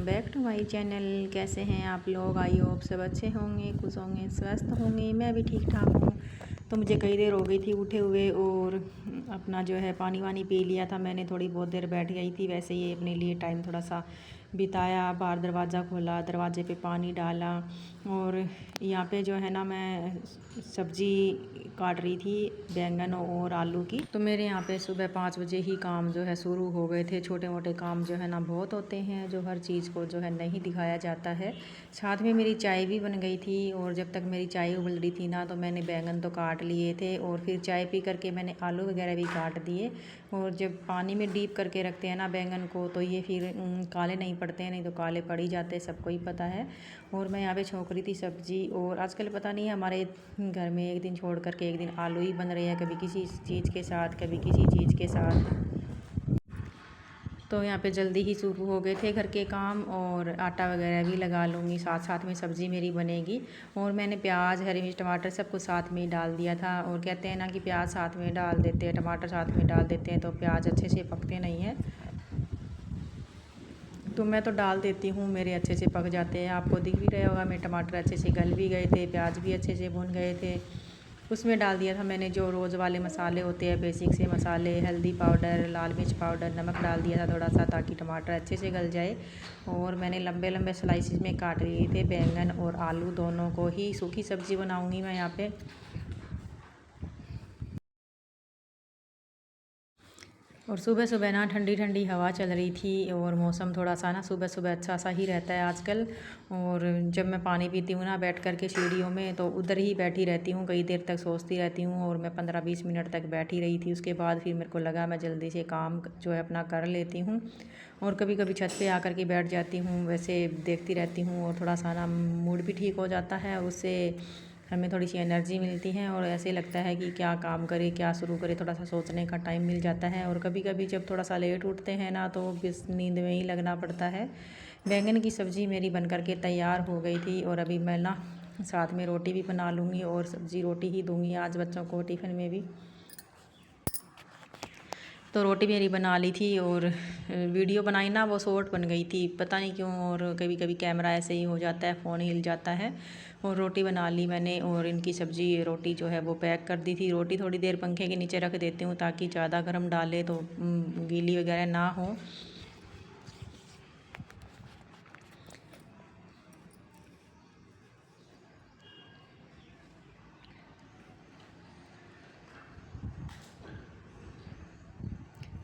Back to my channel. कैसे हैं आप लोग? आई होप सब अच्छे होंगे, खुश होंगे, स्वस्थ होंगे। मैं भी ठीक ठाक हूँ। तो मुझे कई देर हो गई थी उठे हुए और अपना जो है पानी वानी पी लिया था मैंने। थोड़ी बहुत देर बैठ गई थी, वैसे ही अपने लिए टाइम थोड़ा सा बिताया। बाहर दरवाज़ा खोला, दरवाजे पे पानी डाला और यहाँ पे जो है ना मैं सब्ज़ी काट रही थी, बैंगन और आलू की। तो मेरे यहाँ पे सुबह 5 बजे ही काम जो है शुरू हो गए थे। छोटे मोटे काम जो है ना बहुत होते हैं, जो हर चीज़ को जो है नहीं दिखाया जाता है। साथ में मेरी चाय भी बन गई थी और जब तक मेरी चाय उबल रही थी ना तो मैंने बैंगन तो काट लिए थे और फिर चाय पी करके मैंने आलू वगैरह भी काट दिए। और जब पानी में डीप करके रखते हैं ना बैंगन को तो ये फिर काले नहीं पड़ते हैं, नहीं तो काले पड़ ही जाते हैं, सबको ही पता है। और मैं यहाँ पे छौंक रही थी सब्ज़ी। और आजकल पता नहीं हमारे घर में एक दिन छोड़ करके एक दिन आलू ही बन रहे हैं, कभी किसी चीज़ के साथ कभी किसी चीज़ के साथ। तो यहाँ पे जल्दी ही शुरू हो गए थे घर के काम और आटा वगैरह भी लगा लूँगी, साथ साथ में सब्ज़ी मेरी बनेगी। और मैंने प्याज, हरी मिर्च, टमाटर सब कुछ साथ में ही डाल दिया था। और कहते हैं ना कि प्याज साथ में डाल देते हैं, टमाटर साथ में डाल देते हैं तो प्याज अच्छे से पकते नहीं हैं। तो मैं तो डाल देती हूँ, मेरे अच्छे से पक जाते हैं। आपको दिख भी रहा होगा मेरे टमाटर अच्छे से गल भी गए थे, प्याज भी अच्छे से भुन गए थे। उसमें डाल दिया था मैंने जो रोज़ वाले मसाले होते हैं, बेसिक से मसाले, हल्दी पाउडर, लाल मिर्च पाउडर, नमक डाल दिया था थोड़ा सा ताकि टमाटर अच्छे से गल जाए। और मैंने लंबे लंबे स्लाइसिस में काट लिए थे बैंगन और आलू दोनों को ही। सूखी सब्ज़ी बनाऊँगी मैं यहाँ पे। और सुबह सुबह ना ठंडी ठंडी हवा चल रही थी और मौसम थोड़ा सा ना सुबह सुबह अच्छा सा ही रहता है आजकल। और जब मैं पानी पीती हूँ ना बैठ कर के सीढ़ियों में तो उधर ही बैठी रहती हूँ, कई देर तक सोचती रहती हूँ। और मैं 15-20 मिनट तक बैठी रही थी। उसके बाद फिर मेरे को लगा मैं जल्दी से काम जो है अपना कर लेती हूँ। और कभी कभी छत पे आकर के बैठ जाती हूँ, वैसे देखती रहती हूँ और थोड़ा सा ना मूड भी ठीक हो जाता है। उससे हमें थोड़ी सी एनर्जी मिलती है और ऐसे लगता है कि क्या काम करें, क्या शुरू करें, थोड़ा सा सोचने का टाइम मिल जाता है। और कभी कभी जब थोड़ा सा लेट उठते हैं ना तो बस नींद में ही लगना पड़ता है। बैंगन की सब्ज़ी मेरी बन कर के तैयार हो गई थी और अभी मैं ना साथ में रोटी भी बना लूँगी और सब्ज़ी रोटी ही दूँगी आज बच्चों को टिफ़िन में भी। तो रोटी मेरी बना ली थी और वीडियो बनाई ना वो शॉर्ट बन गई थी, पता नहीं क्यों। और कभी कभी कैमरा ऐसे ही हो जाता है, फ़ोन हिल जाता है। और रोटी बना ली मैंने और इनकी सब्ज़ी रोटी जो है वो पैक कर दी थी। रोटी थोड़ी देर पंखे के नीचे रख देती हूँ ताकि ज़्यादा गर्म डाले तो गीली वगैरह ना हो।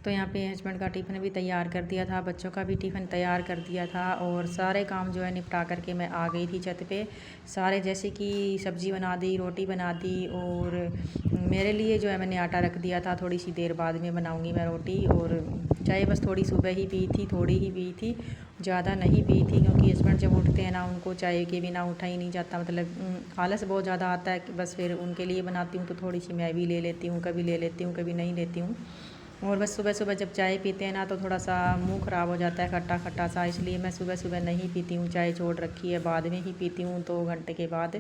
तो यहाँ पे हस्बैंड का टिफ़िन भी तैयार कर दिया था, बच्चों का भी टिफ़िन तैयार कर दिया था और सारे काम जो है निपटा करके मैं आ गई थी छत पे। सारे जैसे कि सब्ज़ी बना दी, रोटी बना दी और मेरे लिए जो है मैंने आटा रख दिया था, थोड़ी सी देर बाद में बनाऊंगी मैं रोटी। और चाय बस थोड़ी सुबह ही पी थी, थोड़ी ही पी थी, ज़्यादा नहीं पी थी क्योंकि हस्बैंड जब उठते हैं ना उनको चाय के बिना उठा ही नहीं जाता। मतलब आलस बहुत ज़्यादा आता है कि बस फिर उनके लिए बनाती हूँ तो थोड़ी सी मैं भी ले लेती हूँ, कभी ले लेती हूँ कभी नहीं लेती हूँ। और बस सुबह सुबह जब चाय पीते हैं ना तो थोड़ा सा मुंह ख़राब हो जाता है, खट्टा खट्टा सा, इसलिए मैं सुबह सुबह नहीं पीती हूँ। चाय छोड़ रखी है, बाद में ही पीती हूँ 2 घंटे के बाद।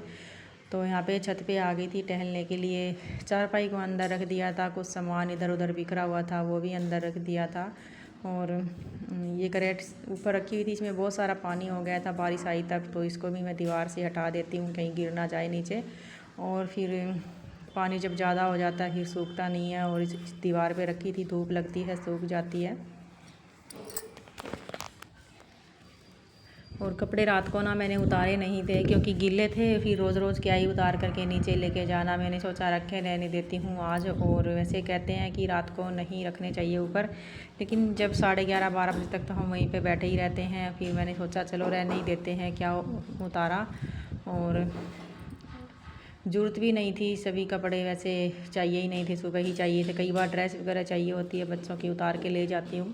तो यहाँ पे छत पे आ गई थी टहलने के लिए। चारपाई को अंदर रख दिया था, कुछ सामान इधर उधर बिखरा हुआ था वो भी अंदर रख दिया था। और ये करेट ऊपर रखी हुई थी, इसमें बहुत सारा पानी हो गया था बारिश आई तब, तो इसको भी मैं दीवार से हटा देती हूँ कहीं गिर ना जाए नीचे। और फिर पानी जब ज़्यादा हो जाता है फिर सूखता नहीं है और इस दीवार पे रखी थी, धूप लगती है सूख जाती है। और कपड़े रात को ना मैंने उतारे नहीं थे क्योंकि गीले थे, फिर रोज़ रोज़ क्या ही उतार करके नीचे लेके जाना। मैंने सोचा रखे रहने देती हूँ आज। और वैसे कहते हैं कि रात को नहीं रखने चाहिए ऊपर, लेकिन जब 11:30-12 बजे तक तो हम वहीं पे बैठे ही रहते हैं, फिर मैंने सोचा चलो रहने ही देते हैं, क्या उतारा। और ज़रूरत भी नहीं थी, सभी कपड़े वैसे चाहिए ही नहीं थे, सुबह ही चाहिए थे। कई बार ड्रेस वगैरह चाहिए होती है बच्चों की, उतार के ले जाती हूँ,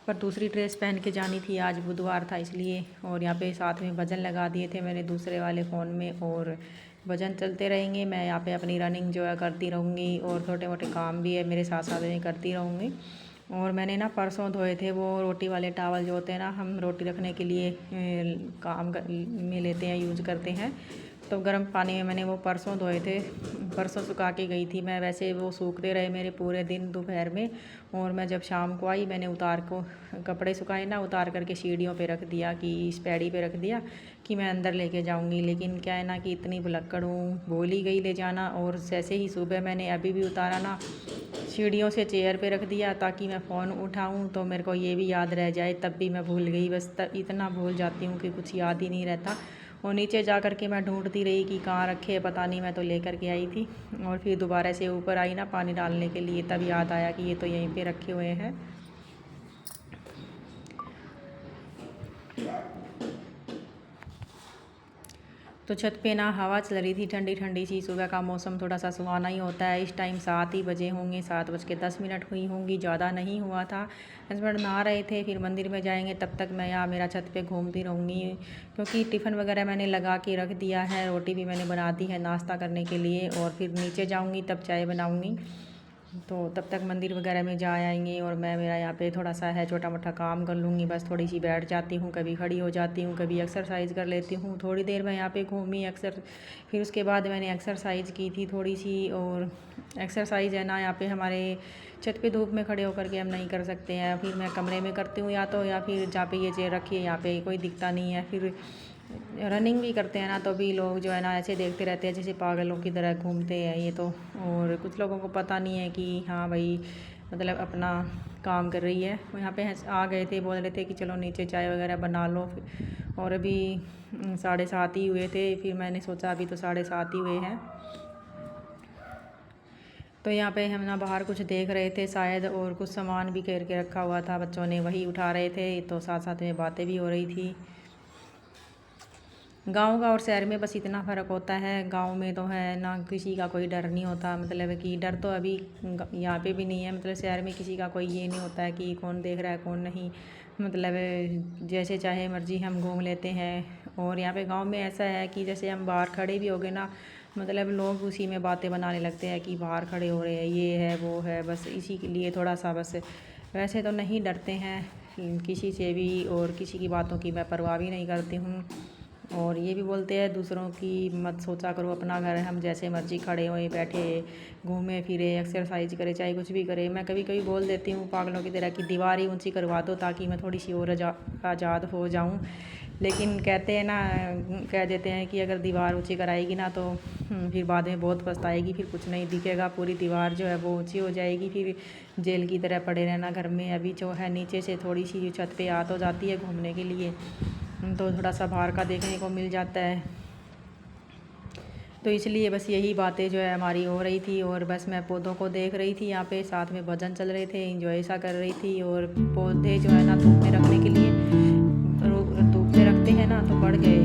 पर दूसरी ड्रेस पहन के जानी थी, आज बुधवार था इसलिए। और यहाँ पे साथ में भजन लगा दिए थे मैंने दूसरे वाले फ़ोन में और भजन चलते रहेंगे। मैं यहाँ पे अपनी रनिंग जो है करती रहूँगी और छोटे मोटे काम भी है मेरे साथ साथ में करती रहूँगी। और मैंने ना परसों धोए थे वो रोटी वाले टावल जो होते हैं ना, हम रोटी रखने के लिए काम में लेते हैं, यूज करते हैं। तो गर्म पानी में मैंने वो परसों धोए थे, परसों सुखा के गई थी मैं। वैसे वो सूखते रहे मेरे पूरे दिन दोपहर में, और मैं जब शाम को आई मैंने उतार को कपड़े सुखाए ना, उतार करके सीढ़ियों पे रख दिया, कि इस पैड़ी पे रख दिया कि मैं अंदर लेके जाऊंगी। लेकिन क्या है ना कि इतनी भुलक्कड़ हूँ, भूल ही गई ले जाना। और जैसे ही सुबह मैंने अभी भी उतारा ना, सीढ़ियों से चेयर पे रख दिया ताकि मैं फ़ोन उठाऊं तो मेरे को ये भी याद रह जाए, तब भी मैं भूल गई। बस इतना भूल जाती हूँ कि कुछ याद ही नहीं रहता। और नीचे जा कर के मैं ढूंढती रही कि कहाँ रखे, पता नहीं, मैं तो लेकर के आई थी। और फिर दोबारा से ऊपर आई ना पानी डालने के लिए, तब याद आया कि ये तो यहीं पे रखे हुए हैं। तो छत पे ना हवा चल रही थी ठंडी ठंडी सी। सुबह का मौसम थोड़ा सा सुहाना ही होता है। इस टाइम 7 ही बजे होंगे, 7:10 हुई होंगी, ज़्यादा नहीं हुआ था। हस्बैंड नहा रहे थे, फिर मंदिर में जाएंगे, तब तक मैं यहाँ मेरा छत पे घूमती रहूँगी, क्योंकि टिफ़िन वगैरह मैंने लगा के रख दिया है, रोटी भी मैंने बना दी है नाश्ता करने के लिए। और फिर नीचे जाऊँगी तब चाय बनाऊँगी, तो तब तक मंदिर वगैरह में जा आएंगे। और मैं मेरा यहाँ पे थोड़ा सा है छोटा मोटा काम कर लूँगी, बस थोड़ी सी बैठ जाती हूँ, कभी खड़ी हो जाती हूँ, कभी एक्सरसाइज कर लेती हूँ। थोड़ी देर मैं यहाँ पे घूमी फिर उसके बाद मैंने एक्सरसाइज की थी थोड़ी सी। और एक्सरसाइज है ना यहाँ पे हमारे छत पे धूप में खड़े होकर के हम नहीं कर सकते हैं। फिर मैं कमरे में करती हूँ या फिर जहाँ पे ये चेयर रखी है यहाँ पे कोई दिखता नहीं है। फिर रनिंग भी करते हैं ना, तो भी लोग जो है ना ऐसे देखते रहते हैं जैसे पागलों की तरह घूमते हैं ये तो। और कुछ लोगों को पता नहीं है कि हाँ भाई मतलब अपना काम कर रही है। वो यहाँ पे आ गए थे, बोल रहे थे कि चलो नीचे चाय वगैरह बना लो। और अभी 7:30 ही हुए थे, फिर मैंने सोचा अभी तो 7:30 ही हुए हैं। तो यहाँ पे हम ना बाहर कुछ देख रहे थे शायद, और कुछ सामान भी घेर के रखा हुआ था, बच्चों ने वही उठा रहे थे, तो साथ साथ में बातें भी हो रही थी। गांव का और शहर में बस इतना फ़र्क होता है, गांव में तो है ना किसी का कोई डर नहीं होता, मतलब कि डर तो अभी यहाँ पे भी नहीं है। मतलब शहर में किसी का कोई ये नहीं होता है कि कौन देख रहा है कौन नहीं, मतलब जैसे चाहे मर्जी हम घूम लेते हैं। और यहाँ पे गांव में ऐसा है कि जैसे हम बाहर खड़े भी हो गए ना, मतलब लोग उसी में बातें बनाने लगते हैं कि बाहर खड़े हो रहे हैं, ये है वो है, बस इसी के लिए थोड़ा सा बस। वैसे तो नहीं डरते हैं किसी से भी, और किसी की बातों की मैं परवाह भी नहीं करती हूँ। और ये भी बोलते हैं दूसरों की मत सोचा करो, अपना घर है, हम जैसे मर्जी खड़े होए बैठे घूमे फिरे एक्सरसाइज करे चाहे कुछ भी करे। मैं कभी कभी बोल देती हूँ पागलों की तरह की दीवार ही ऊंची करवा दो ताकि मैं थोड़ी सी और आज़ाद हो जाऊँ। लेकिन कहते हैं ना, कह देते हैं कि अगर दीवार ऊंची कराएगी ना तो फिर बाद में बहुत पछताएगी, फिर कुछ नहीं दिखेगा, पूरी दीवार जो है वो ऊंची हो जाएगी, फिर जेल की तरह पड़े रहना घर में। अभी जो है नीचे से थोड़ी सी छत पे आ तो जाती है घूमने के लिए, तो थोड़ा सा बाहर का देखने को मिल जाता है। तो इसलिए बस यही बातें जो है हमारी हो रही थी। और बस मैं पौधों को देख रही थी, यहाँ पे साथ में भजन चल रहे थे, इंजॉय सा कर रही थी। और पौधे जो है ना धूप में रखने के लिए, धूप में रखते हैं ना तो बढ़ गए।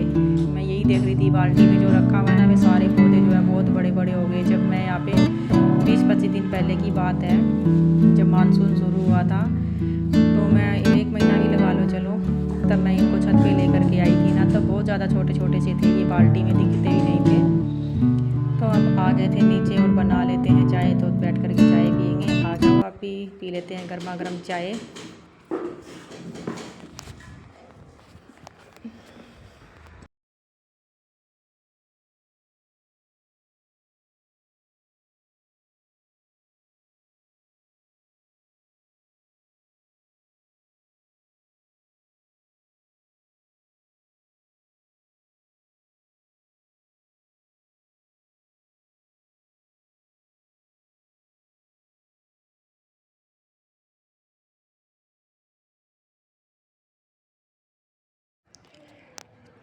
मैं यही देख रही थी बाल्टी में जो रखा हुआ है ना, वे सारे पौधे जो है बहुत बड़े बड़े हो गए। जब मैं यहाँ पे 20-25 दिन पहले की बात है, जब मानसून शुरू हुआ था, तो मैं 1 महीना भी लगा लो चलो, तब मैं इनको छत पे लेकर के आई थी ना, तब बहुत ज़्यादा छोटे छोटे से थे, ये बाल्टी में दिखते भी नहीं थे। तो अब आ गए थे नीचे और बना लेते हैं चाय, तो बैठ कर के चाय पियेंगे। आ जाओ आप भी पी लेते हैं गर्मा गर्म चाय।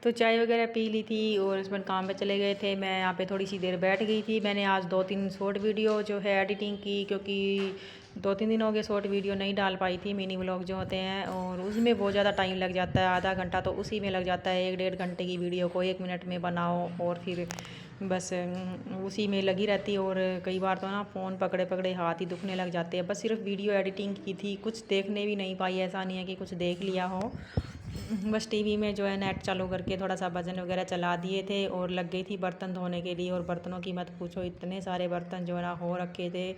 तो चाय वगैरह पी ली थी और हस्बैंड काम पे चले गए थे। मैं यहाँ पे थोड़ी सी देर बैठ गई थी। मैंने आज 2-3 शॉर्ट वीडियो जो है एडिटिंग की, क्योंकि 2-3 दिन हो गए शॉर्ट वीडियो नहीं डाल पाई थी, मिनी व्लॉग जो होते हैं, और उसमें बहुत ज़्यादा टाइम लग जाता है, आधा घंटा तो उसी में लग जाता है। 1-1.5 घंटे की वीडियो को 1 मिनट में बनाओ, और फिर बस उसी में लगी रहती। और कई बार तो ना फ़ोन पकड़े पकड़े हाथ ही दुखने लग जाते हैं। बस सिर्फ वीडियो एडिटिंग की थी, कुछ देखने भी नहीं पाई, ऐसा नहीं है कि कुछ देख लिया हो। बस टीवी में जो है नेट चालू करके थोड़ा सा भजन वगैरह चला दिए थे, और लग गई थी बर्तन धोने के लिए। और बर्तनों की मत पूछो, इतने सारे बर्तन जो है ना हो रखे थे।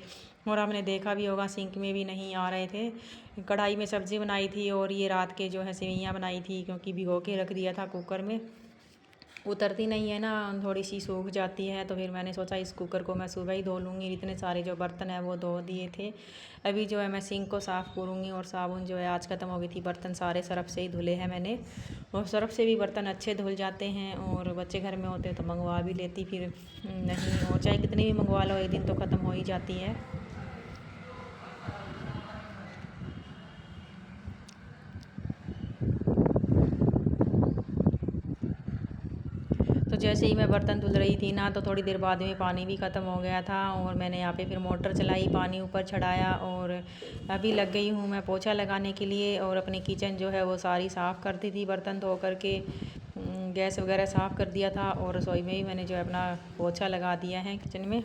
और आपने देखा भी होगा सिंक में भी नहीं आ रहे थे। कढ़ाई में सब्ज़ी बनाई थी, और ये रात के जो है सेवइयाँ बनाई थी, क्योंकि भिगो के रख दिया था कुकर में। उतरती नहीं है ना, थोड़ी सी सूख जाती है। तो फिर मैंने सोचा इस कुकर को मैं सुबह ही धो लूँगी। इतने सारे जो बर्तन हैं वो धो दिए थे। अभी जो है मैं सिंक को साफ़ करूँगी। और साबुन जो है आज ख़त्म हो गई थी, बर्तन सारे सर्फ़ से ही धुले हैं मैंने। और सर्फ़ से भी बर्तन अच्छे धुल जाते हैं। और बच्चे घर में होते तो मंगवा भी लेती, फिर नहीं, और चाहे कितनी भी मंगवा लो एक दिन तो ख़त्म हो ही जाती है। तो जैसे ही मैं बर्तन धुल रही थी ना, तो थोड़ी देर बाद में पानी भी ख़त्म हो गया था। और मैंने यहाँ पे फिर मोटर चलाई, पानी ऊपर चढ़ाया और अभी लग गई हूँ मैं पोछा लगाने के लिए। और अपनी किचन जो है वो सारी साफ़ करती थी, बर्तन धो करके गैस वगैरह साफ़ कर दिया था। और रसोई में ही मैंने जो है अपना पोछा लगा दिया है किचन में।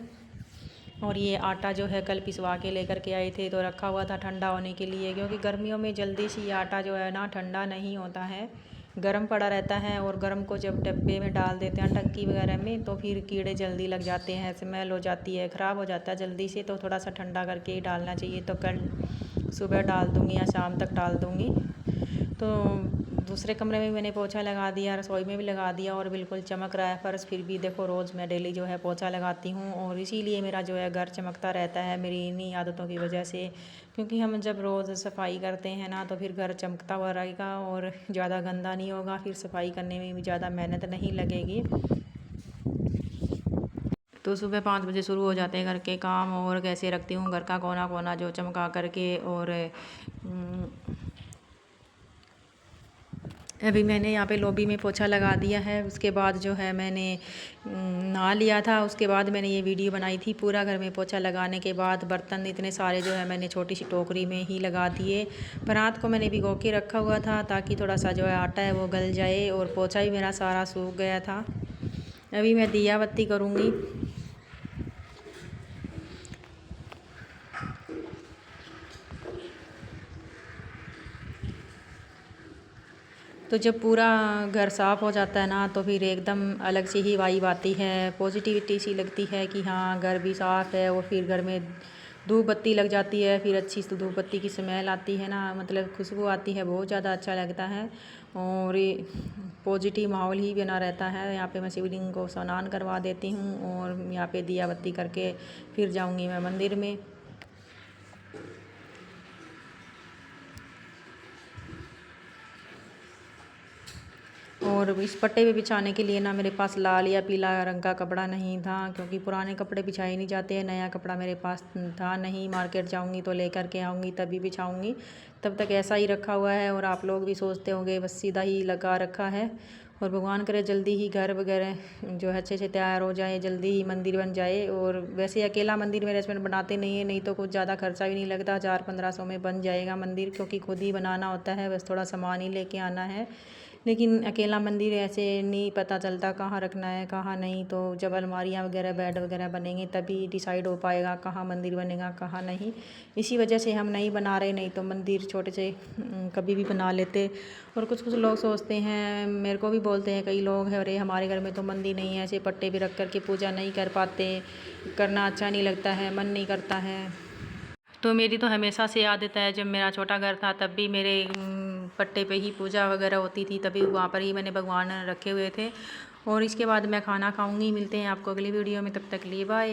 और ये आटा जो है कल पिसवा के लेकर के आए थे, तो रखा हुआ था ठंडा होने के लिए, क्योंकि गर्मियों में जल्दी से ये आटा जो है ना ठंडा नहीं होता है, गर्म पड़ा रहता है। और गर्म को जब डब्बे में डाल देते हैं टंकी वगैरह में, तो फिर कीड़े जल्दी लग जाते हैं, स्मेल हो जाती है, ख़राब हो जाता है जल्दी से। तो थोड़ा सा ठंडा करके ही डालना चाहिए। तो कल सुबह डाल दूँगी या शाम तक डाल दूँगी। तो दूसरे कमरे में मैंने पोछा लगा दिया, रसोई में भी लगा दिया और बिल्कुल चमक रहा है फ़र्श। फिर भी देखो रोज़ मैं डेली जो है पोछा लगाती हूँ, और इसीलिए मेरा जो है घर चमकता रहता है, मेरी इन्हीं आदतों की वजह से। क्योंकि हम जब रोज़ सफाई करते हैं ना, तो फिर घर चमकता हुआ रहेगा और ज़्यादा गंदा नहीं होगा, फिर सफाई करने में भी ज़्यादा मेहनत नहीं लगेगी। तो सुबह 5 बजे शुरू हो जाते हैं घर के काम, और कैसे रखती हूँ घर का कोना कोना जो चमका करके। और अभी मैंने यहाँ पे लॉबी में पोछा लगा दिया है। उसके बाद जो है मैंने नहा लिया था। उसके बाद मैंने ये वीडियो बनाई थी। पूरा घर में पोछा लगाने के बाद बर्तन इतने सारे जो है मैंने छोटी सी टोकरी में ही लगा दिए। पर रात को मैंने भिगो के रखा हुआ था, ताकि थोड़ा सा जो है आटा है वो गल जाए। और पोछा भी मेरा सारा सूख गया था। अभी मैं दिया बत्ती करूँगी। तो जब पूरा घर साफ़ हो जाता है ना, तो फिर एकदम अलग सी ही वाइब आती है, पॉजिटिविटी सी लगती है कि हाँ घर भी साफ़ है। और फिर घर में धूप बत्ती लग जाती है, फिर अच्छी सी धूप बत्ती की स्मेल आती है ना, मतलब खुशबू आती है, बहुत ज़्यादा अच्छा लगता है। और ये पॉजिटिव माहौल ही बना रहता है। यहाँ पे मैं शिवलिंग को स्नान करवा देती हूँ, और यहाँ पे दिया बत्ती करके फिर जाऊँगी मैं मंदिर में। और इस पट्टे पे बिछाने के लिए ना मेरे पास लाल या पीला रंग का कपड़ा नहीं था, क्योंकि पुराने कपड़े बिछाए नहीं जाते हैं। नया कपड़ा मेरे पास था नहीं, मार्केट जाऊंगी तो लेकर के आऊँगी तभी बिछाऊंगी। तब तक ऐसा ही रखा हुआ है। और आप लोग भी सोचते होंगे बस सीधा ही लगा रखा है। और भगवान करे जल्दी ही घर वगैरह जो है अच्छे से तैयार हो जाए, जल्दी ही मंदिर बन जाए। और वैसे अकेला मंदिर मेरे हस्बैंड बनाते नहीं है, नहीं तो कुछ ज़्यादा खर्चा भी नहीं लगता, 400-1500 में बन जाएगा मंदिर, क्योंकि खुद ही बनाना होता है, बस थोड़ा सामान ही लेके आना है। लेकिन अकेला मंदिर ऐसे नहीं पता चलता कहाँ रखना है कहाँ नहीं। तो जब अलमारियाँ वगैरह बेड वगैरह बनेंगे तभी डिसाइड हो पाएगा कहाँ मंदिर बनेगा कहाँ नहीं। इसी वजह से हम नहीं बना रहे, नहीं तो मंदिर छोटे से कभी भी बना लेते। और कुछ कुछ लोग सोचते हैं, मेरे को भी बोलते हैं कई लोग हैं, अरे हमारे घर में तो मंदिर नहीं है, ऐसे पट्टे भी रख कर के पूजा नहीं कर पाते, करना अच्छा नहीं लगता है, मन नहीं करता है। तो मेरी तो हमेशा से आदत है, जब मेरा छोटा घर था तब भी मेरे पट्टे पे ही पूजा वगैरह होती थी, तभी वहाँ पर ही मैंने भगवान रखे हुए थे। और इसके बाद मैं खाना खाऊंगी। मिलते हैं आपको अगली वीडियो में, तब तक लिए बाय।